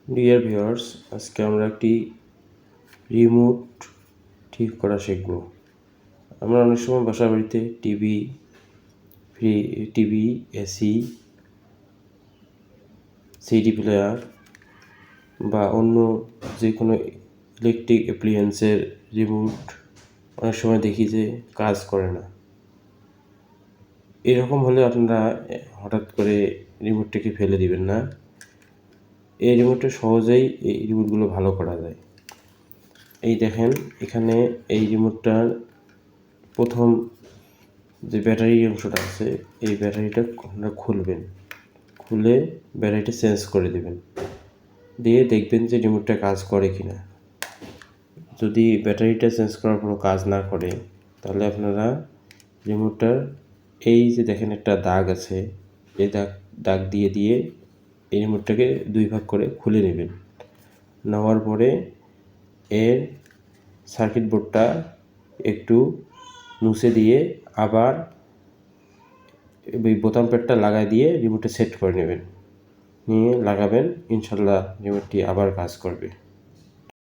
Dear viewers, আজকে আমরা একটি রিমোট ঠিক করা শিখব। আমরা অনেক সময় বাসা বাড়িতে টিভি, এসি, সিডি প্লেয়ার বা অন্য যে কোনো ইলেকট্রিক অ্যাপ্লিয়েন্সের রিমোট অনেক সময় দেখি যে কাজ করে না। এরকম হলে আপনারা হঠাৎ করে রিমোটটাকে ফেলে দিবেন না। এই রিমোটে সহজেই এই রিমোটগুলো ভালো করা যায়। এই দেখেন, এখানে এই রিমোটটার প্রথম যে ব্যাটারি অংশটা আছে, এই ব্যাটারিটা আপনারা খুলবেন, খুলে ব্যাটারিটা চেঞ্জ করে দেবেন, দিয়ে দেখবেন যে রিমোটটা কাজ করে কি না। যদি ব্যাটারিটা চেঞ্জ করার পরও কাজ না করে, তাহলে আপনারা রিমোটটার এই যে দেখেন একটা দাগ আছে, এই দাগ দিয়ে এই রিমোটটাকে দুই ভাগ করে খুলে নেবেন। নেওয়ার পরে এর সার্কিট বোর্ডটা একটু মুছে দিয়ে আবার ওই বোতাম প্যাডটা লাগাই দিয়ে রিমোটে সেট করে নেবেন, নিয়ে লাগাবেন। ইনশাল্লাহ রিমোটটি আবার কাজ করবে।